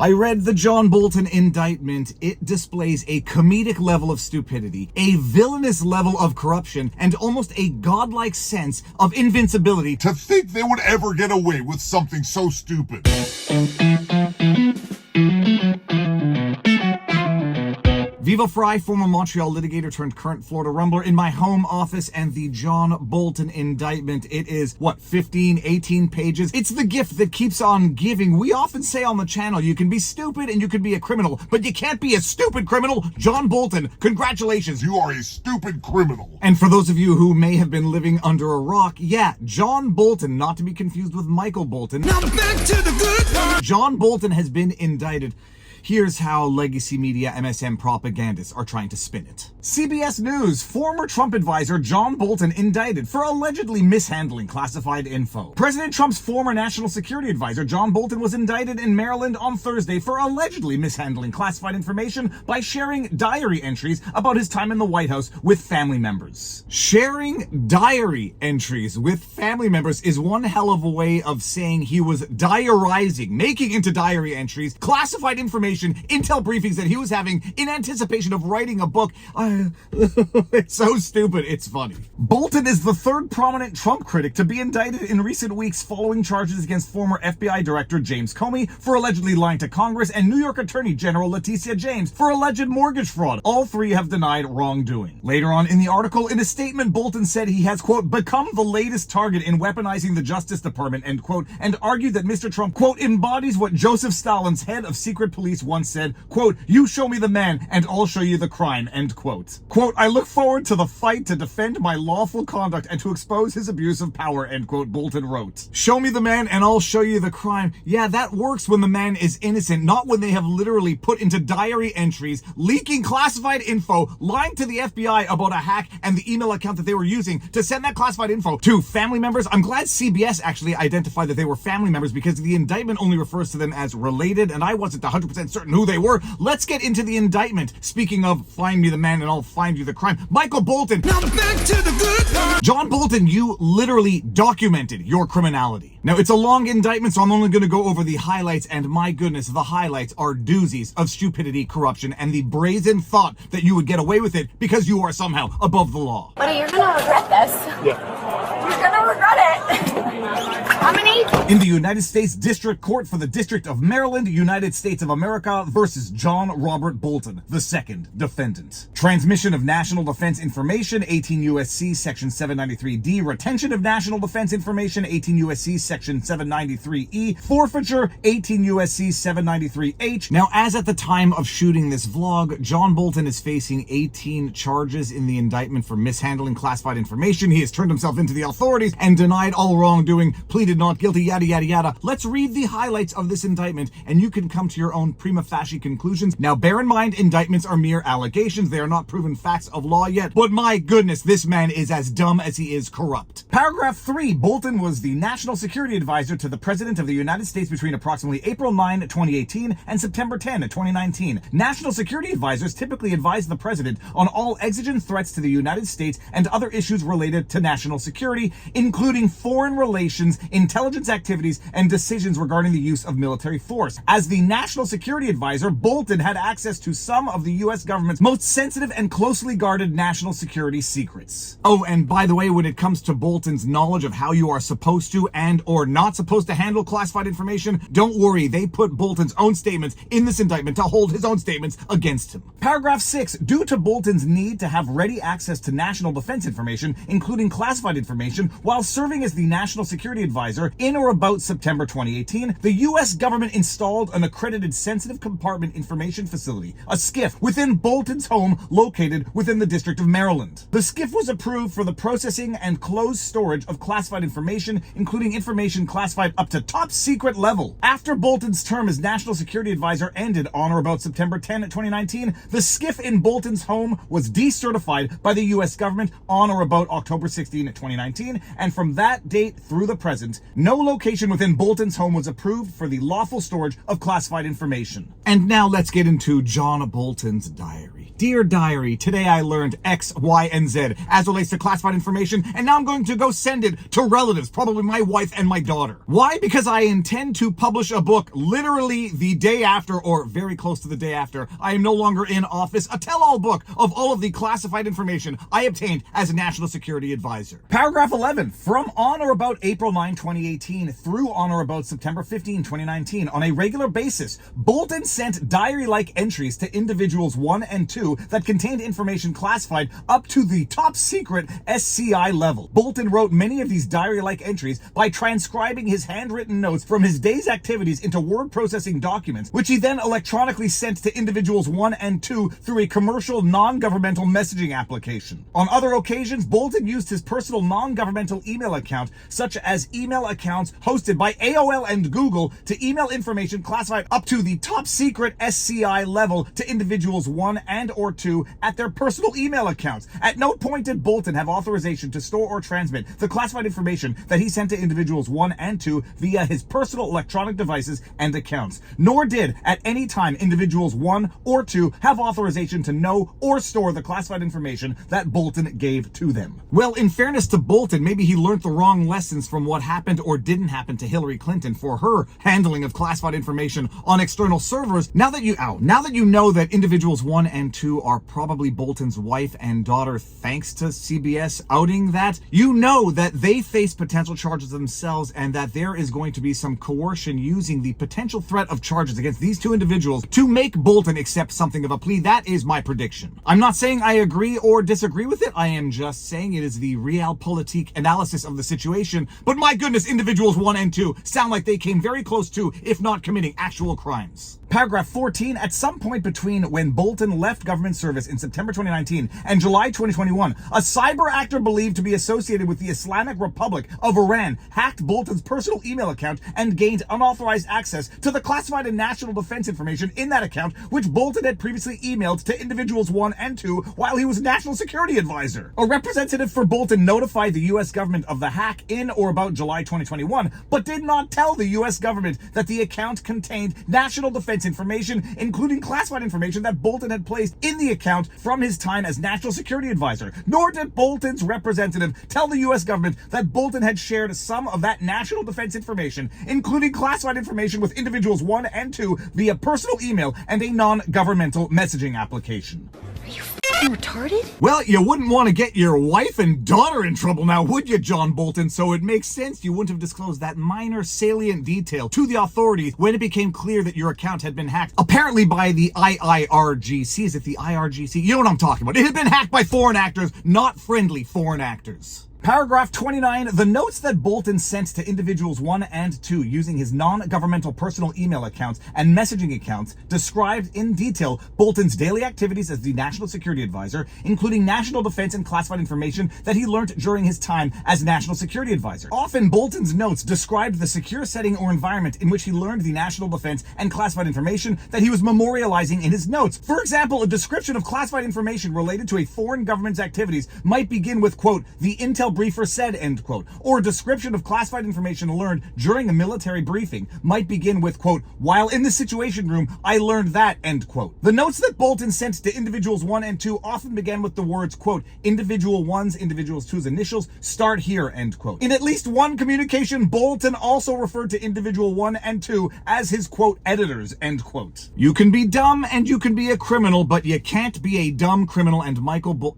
I read the John Bolton indictment. It displays a comedic level of stupidity, a villainous level of corruption, and almost a godlike sense of invincibility. To think they would ever get away with something so stupid. Viva Fry, former Montreal litigator turned current Florida rumbler, in my home office, and the John Bolton indictment. It is, 15, 18 pages? It's the gift that keeps on giving. We often say on the channel, you can be stupid and you can be a criminal, but you can't be a stupid criminal. John Bolton, congratulations. You are a stupid criminal. And for those of you who may have been living under a rock, yeah, John Bolton, not to be confused with Michael Bolton. Now back to the good part. John Bolton has been indicted. Here's how legacy media MSM propagandists are trying to spin it. CBS News, former Trump advisor John Bolton indicted for allegedly mishandling classified info. President Trump's former national security advisor John Bolton was indicted in Maryland on Thursday for allegedly mishandling classified information by sharing diary entries about his time in the White House with family members. Sharing diary entries with family members is one hell of a way of saying he was diarizing, making into diary entries, classified information, intel briefings that he was having in anticipation of writing a book. It's so stupid, it's funny. Bolton is the third prominent Trump critic to be indicted in recent weeks following charges against former FBI Director James Comey for allegedly lying to Congress and New York Attorney General Letitia James for alleged mortgage fraud. All three have denied wrongdoing. Later on in the article, in a statement, Bolton said he has, quote, become the latest target in weaponizing the Justice Department, end quote, and argued that Mr. Trump, quote, embodies what Joseph Stalin's head of secret police once said, quote, you show me the man and I'll show you the crime, end quote. Quote, I look forward to the fight to defend my lawful conduct and to expose his abuse of power, end quote, Bolton wrote. Show me the man and I'll show you the crime. Yeah, that works when the man is innocent, not when they have literally put into diary entries, leaking classified info, lying to the FBI about a hack and the email account that they were using to send that classified info to family members. I'm glad CBS actually identified that they were family members because the indictment only refers to them as related, and I wasn't 100% certain who they were. Let's get into the indictment. Speaking of find me the man and I'll find you the crime, Michael Bolton. Now back to the good part. John Bolton, you literally documented your criminality. Now, it's a long indictment, so I'm only going to go over the highlights, and my goodness, the highlights are doozies of stupidity, corruption, and the brazen thought that you would get away with it because you are somehow above the law. Buddy, you're gonna regret this. Yeah. You're gonna regret it. How many? In the United States District Court for the District of Maryland, United States of America versus John Robert Bolton, the second defendant. Transmission of national defense information, 18 U.S.C. Section 793D. Retention of national defense information, 18 U.S.C. Section 793E. Forfeiture, 18 U.S.C. 793H. Now, as at the time of shooting this vlog, John Bolton is facing 18 charges in the indictment for mishandling classified information. He has turned himself into the authorities and denied all wrongdoing, pleaded not guilty, yada, yada, yada. Let's read the highlights of this indictment, and you can come to your own prima facie conclusions. Now, bear in mind, indictments are mere allegations. They are not proven facts of law yet, but my goodness, this man is as dumb as he is corrupt. Paragraph 3, Bolton was the National Security Advisor to the President of the United States between approximately April 9, 2018 and September 10, 2019. National Security Advisors typically advise the President on all exigent threats to the United States and other issues related to national security, including foreign relations, intelligence activities, and decisions regarding the use of military force. As the National Security Advisor, Bolton had access to some of the U.S. government's most sensitive and closely guarded national security secrets. Oh, and by the way, when it comes to Bolton's knowledge of how you are supposed to and or not supposed to handle classified information, don't worry, they put Bolton's own statements in this indictment to hold his own statements against him. Paragraph 6, due to Bolton's need to have ready access to national defense information, including classified information, while serving as the National Security Advisor in or about September 2018, the U.S. government installed an accredited sensitive compartment information facility, a SCIF, within Bolton's home located within the District of Maryland. The SCIF was approved for the processing and closed storage of classified information, including information classified up to top secret level. After Bolton's term as National Security Advisor ended on or about September 10, 2019, the SCIF in Bolton's home was decertified by the U.S. government on or about October 16, 2019, and from that date through the present, no location within Bolton's home was approved for the lawful storage of classified information. And now let's get into John Bolton's diary. Dear Diary, today I learned X, Y, and Z as relates to classified information, and now I'm going to go send it to relatives, probably my wife and my daughter. Why? Because I intend to publish a book literally the day after, or very close to the day after, I am no longer in office, a tell-all book of all of the classified information I obtained as a national security advisor. Paragraph 11. From on or about April 9, 2018 through on or about September 15, 2019, on a regular basis, Bolton sent diary-like entries to individuals 1 and 2 that contained information classified up to the top secret SCI level. Bolton wrote many of these diary-like entries by transcribing his handwritten notes from his day's activities into word processing documents, which he then electronically sent to individuals 1 and 2 through a commercial non-governmental messaging application. On other occasions, Bolton used his personal non-governmental email account, such as email accounts hosted by AOL and Google, to email information classified up to the top secret SCI level to individuals 1 and or 2 at their personal email accounts. At no point did Bolton have authorization to store or transmit the classified information that he sent to individuals 1 and 2 via his personal electronic devices and accounts. Nor did, at any time, individuals 1 or 2 have authorization to know or store the classified information that Bolton gave to them. Well, in fairness to Bolton, maybe he learned the wrong lessons from what happened or didn't happen to Hillary Clinton for her handling of classified information on external servers. Now that you know that individuals 1 and 2 are probably Bolton's wife and daughter, thanks to CBS outing that, you know that they face potential charges themselves and that there is going to be some coercion using the potential threat of charges against these two individuals to make Bolton accept something of a plea. That is my prediction. I'm not saying I agree or disagree with it. I am just saying it is the realpolitik analysis of the situation. But my goodness, individuals 1 and 2 sound like they came very close to, if not committing, actual crimes. Paragraph 14, at some point between when Bolton left government service in September 2019 and July 2021, a cyber actor believed to be associated with the Islamic Republic of Iran hacked Bolton's personal email account and gained unauthorized access to the classified and national defense information in that account, which Bolton had previously emailed to individuals 1 and 2 while he was national security advisor. A representative for Bolton notified the U.S. government of the hack in or about July 2021, but did not tell the U.S. government that the account contained national defense information, including classified information that Bolton had placed in the account from his time as national security advisor. Nor did Bolton's representative tell the U.S. government that Bolton had shared some of that national defense information, including classified information, with individuals 1 and 2 via personal email and a non-governmental messaging application. Are you f***ing retarded? Well, you wouldn't want to get your wife and daughter in trouble now, would you, John Bolton? So it makes sense you wouldn't have disclosed that minor salient detail to the authorities when it became clear that your account had been hacked, apparently by the IRGC. Is it the IRGC? You know what I'm talking about. It had been hacked by foreign actors, not friendly foreign actors. Paragraph 29, the notes that Bolton sent to individuals 1 and 2 using his non-governmental personal email accounts and messaging accounts described in detail Bolton's daily activities as the national security advisor, including national defense and classified information that he learned during his time as national security advisor. Often, Bolton's notes described the secure setting or environment in which he learned the national defense and classified information that he was memorializing in his notes. For example, a description of classified information related to a foreign government's activities might begin with, quote, the intel briefer said, end quote, or a description of classified information learned during a military briefing might begin with, quote, while in the situation room, I learned that, end quote. The notes that Bolton sent to individuals 1 and 2 often began with the words, quote, individual 1's, individuals 2's initials, start here, end quote. In at least one communication, Bolton also referred to individual 1 and 2 as his, quote, editors, end quote. You can be dumb and you can be a criminal, but you can't be a dumb criminal. And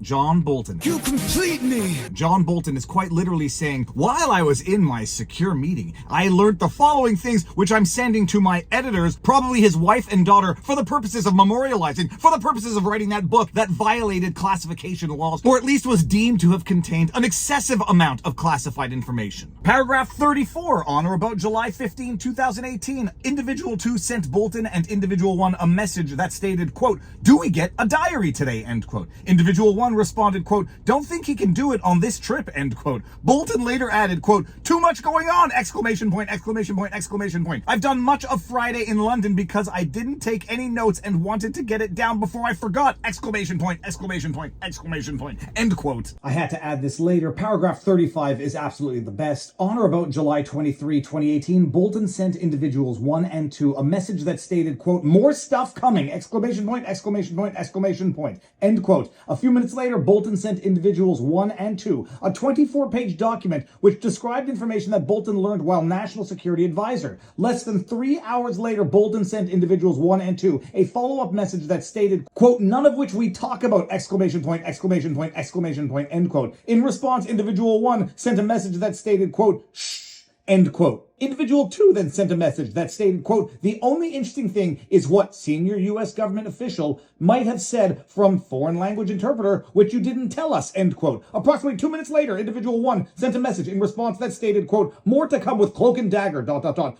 John Bolton. You complete me! John Bolton is quite literally saying, while I was in my secure meeting, I learned the following things, which I'm sending to my editors, probably his wife and daughter, for the purposes of memorializing, for the purposes of writing that book that violated classification laws, or at least was deemed to have contained an excessive amount of classified information. Paragraph 34, on or about July 15, 2018, individual 2 sent Bolton and individual 1 a message that stated, quote, do we get a diary today, end quote. Individual 1 responded, quote, don't think he can do it on this trip, end quote. Bolton later added, quote, too much going on, exclamation point, exclamation point, exclamation point. I've done much of Friday in London because I didn't take any notes and wanted to get it down before I forgot, exclamation point, exclamation point, exclamation point, end quote. I had to add this later. Paragraph 35 is absolutely the best. On or about July 23, 2018, Bolton sent individuals 1 and 2 a message that stated, quote, more stuff coming, exclamation point, exclamation point, exclamation point, end quote. A few minutes later, Bolton sent individuals 1 and 2 a 24-page document which described information that Bolton learned while National Security Advisor. Less than 3 hours later, Bolton sent individuals 1 and 2 a follow-up message that stated, quote, none of which we talk about, exclamation point, exclamation point, exclamation point, end quote. In response, individual 1 sent a message that stated, quote, shh, end quote. Individual 2 then sent a message that stated, quote, the only interesting thing is what senior U.S. government official might have said from foreign language interpreter, which you didn't tell us, end quote. Approximately 2 minutes later, individual 1 sent a message in response that stated, quote, more to come with cloak and dagger, ...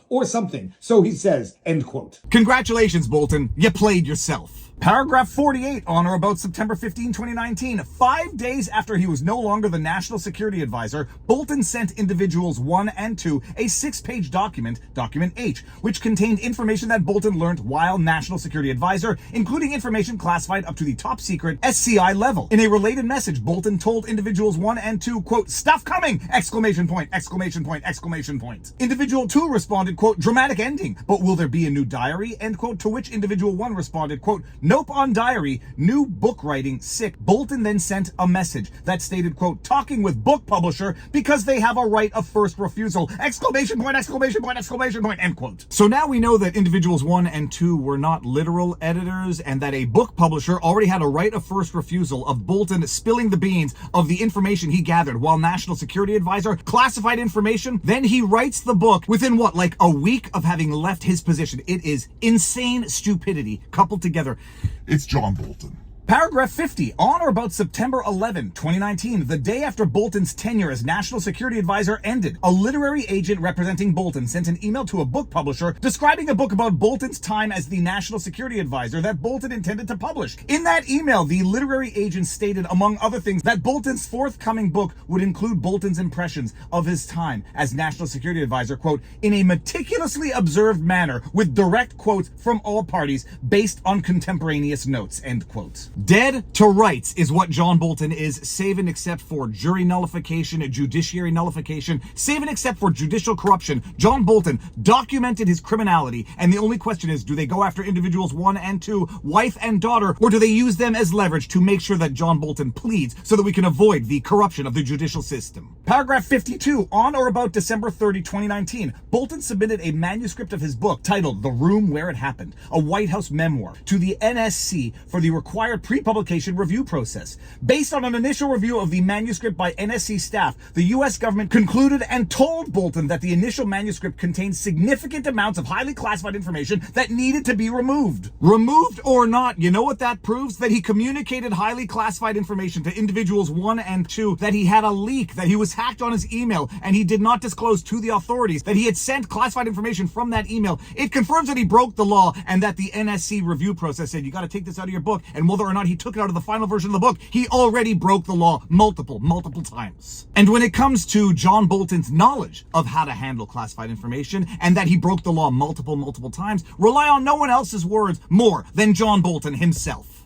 or something. So he says, end quote. Congratulations, Bolton. You played yourself. Paragraph 48, on or about September 15, 2019, 5 days after he was no longer the National Security Advisor, Bolton sent individuals 1 and 2 a 6-page document, Document H, which contained information that Bolton learned while National Security Advisor, including information classified up to the top secret SCI level. In a related message, Bolton told individuals 1 and 2, quote, stuff coming, exclamation point, exclamation point, exclamation point. Individual 2 responded, quote, dramatic ending, but will there be a new diary, end quote, to which individual 1 responded, quote, nope on diary, new book writing, sick. Bolton then sent a message that stated, quote, talking with book publisher because they have a right of first refusal, exclamation point, exclamation point, exclamation point, end quote. So now we know that individuals 1 and 2 were not literal editors and that a book publisher already had a right of first refusal of Bolton spilling the beans of the information he gathered while National Security Advisor, classified information. Then he writes the book within what, like a week of having left his position. It is insane stupidity coupled together. It's John Bolton. Paragraph 50, on or about September 11, 2019, the day after Bolton's tenure as National Security Advisor ended, a literary agent representing Bolton sent an email to a book publisher describing a book about Bolton's time as the National Security Advisor that Bolton intended to publish. In that email, the literary agent stated, among other things, that Bolton's forthcoming book would include Bolton's impressions of his time as National Security Advisor, quote, in a meticulously observed manner with direct quotes from all parties based on contemporaneous notes, end quote. Dead to rights is what John Bolton is, save and except for jury nullification, judiciary nullification, save and except for judicial corruption. John Bolton documented his criminality, and the only question is, do they go after individuals 1 and 2, wife and daughter, or do they use them as leverage to make sure that John Bolton pleads so that we can avoid the corruption of the judicial system? Paragraph 52, on or about December 30, 2019, Bolton submitted a manuscript of his book titled The Room Where It Happened, a White House memoir, to the NSC for the required pre-publication review process. Based on an initial review of the manuscript by NSC staff, the U.S. government concluded and told Bolton that the initial manuscript contained significant amounts of highly classified information that needed to be removed. Removed or not, you know what that proves? That he communicated highly classified information to individuals 1 and 2, that he had a leak, that he was hacked on his email, and he did not disclose to the authorities that he had sent classified information from that email. It confirms that he broke the law and that the NSC review process said, you got to take this out of your book, and whether or not he took it out of the final version of the book, he already broke the law multiple times. And when it comes to John Bolton's knowledge of how to handle classified information and that he broke the law multiple times, rely on no one else's words more than John Bolton himself.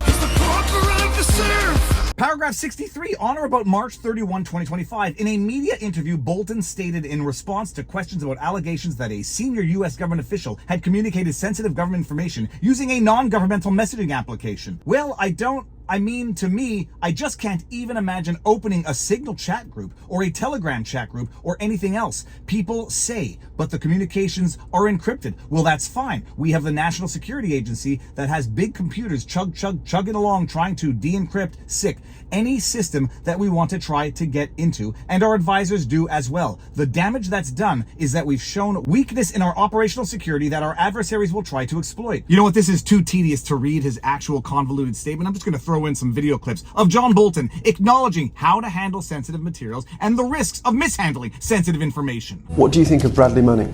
Paragraph 63, on or about March 31, 2025, in a media interview, Bolton stated in response to questions about allegations that a senior U.S. government official had communicated sensitive government information using a non-governmental messaging application. Well, to me, I just can't even imagine opening a Signal chat group or a Telegram chat group or anything else. People say, but the communications are encrypted. Well, that's fine. We have the National Security Agency that has big computers chugging along trying to de-encrypt any system that we want to try to get into, and our advisors do as well. The damage that's done is that we've shown weakness in our operational security that our adversaries will try to exploit. You know what? This is too tedious to read his actual convoluted statement. I'm just going to throw in some video clips of John Bolton acknowledging how to handle sensitive materials and the risks of mishandling sensitive information. What do you think of Bradley Manning?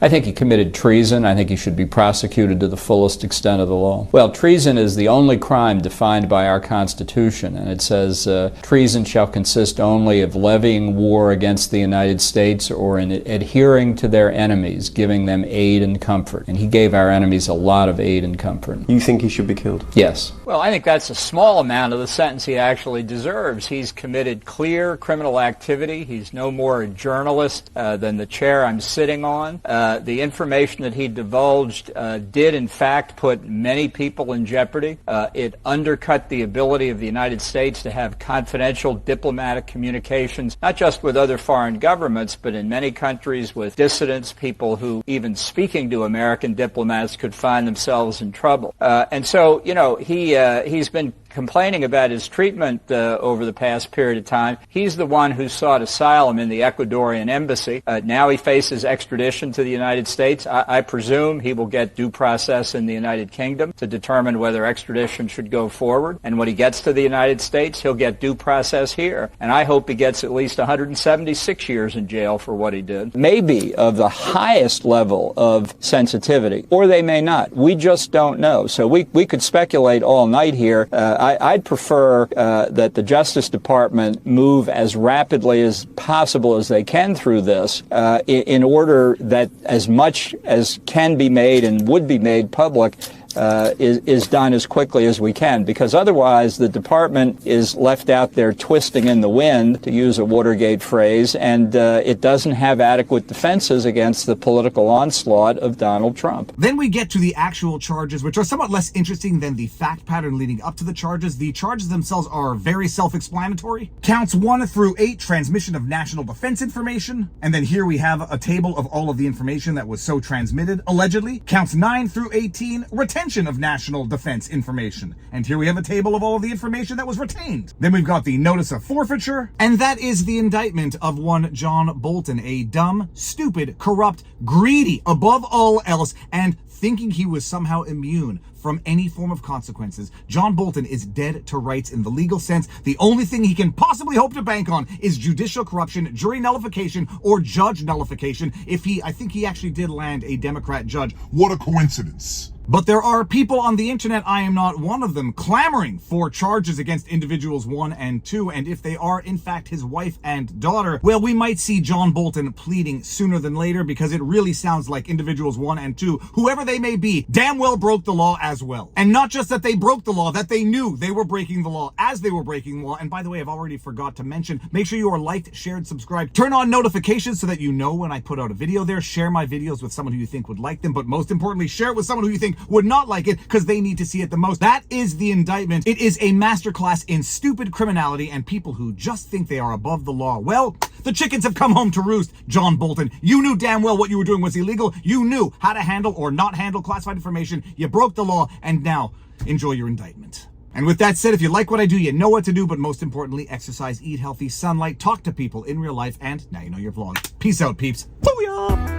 I think he committed treason. I think he should be prosecuted to the fullest extent of the law. Well, treason is the only crime defined by our Constitution, and it says treason shall consist only of levying war against the United States or in adhering to their enemies, giving them aid and comfort. And he gave our enemies a lot of aid and comfort. You think he should be killed? Yes. Well, I think that's a small amount of the sentence he actually deserves. He's committed clear criminal activity. He's no more a journalist than the chair I'm sitting on. The information that he divulged did, in fact, put many people in jeopardy. It undercut the ability of the United States to have confidential diplomatic communications, not just with other foreign governments, but in many countries with dissidents, people who, even speaking to American diplomats, could find themselves in trouble. And so, you know, he's been complaining about his treatment over the past period of time. He's the one who sought asylum in the Ecuadorian embassy. Now he faces extradition to the United States. I presume he will get due process in the United Kingdom to determine whether extradition should go forward. And when he gets to the United States, he'll get due process here. And I hope he gets at least 176 years in jail for what he did. Maybe of the highest level of sensitivity, or they may not. We just don't know. So we could speculate all night here. I'd prefer that the Justice Department move as rapidly as possible as they can through this in order that as much as can be made and would be made public is done as quickly as we can, because otherwise the department is left out there twisting in the wind, to use a Watergate phrase, and it doesn't have adequate defenses against the political onslaught of Donald Trump. Then we get to the actual charges, which are somewhat less interesting than the fact pattern leading up to the charges. The charges themselves are very self-explanatory. Counts 1 through 8, transmission of national defense information. And then here we have a table of all of the information that was so transmitted, allegedly. Counts 9 through 18, retention of national defense information. And here we have a table of all of the information that was retained. Then we've got the notice of forfeiture, and that is the indictment of one John Bolton, a dumb, stupid, corrupt, greedy, above all else, and thinking he was somehow immune from any form of consequences. John Bolton is dead to rights in the legal sense. The only thing he can possibly hope to bank on is judicial corruption, jury nullification, or judge nullification. I think he actually did land a Democrat judge. What a coincidence. But there are people on the internet, I am not one of them, clamoring for charges against individuals 1 and 2. And if they are, in fact, his wife and daughter, well, we might see John Bolton pleading sooner than later, because it really sounds like individuals 1 and 2, whoever they may be, damn well broke the law as well. And not just that they broke the law, that they knew they were breaking the law as they were breaking the law. And by the way, I've already forgot to mention, make sure you are liked, shared, subscribed, turn on notifications so that you know when I put out a video there. Share my videos with someone who you think would like them, but most importantly, share it with someone who you think would not like it, because they need to see it the most. That is the indictment. It is a masterclass in stupid criminality and people who just think they are above the law. Well, the chickens have come home to roost, John Bolton. You knew damn well what you were doing was illegal. You knew how to handle or not handle classified information. You broke the law, and now enjoy your indictment. And with that said, if you like what I do, you know what to do, but most importantly, exercise, eat healthy, sunlight, talk to people in real life, and now you know your vlog. Peace out, peeps. Booyah!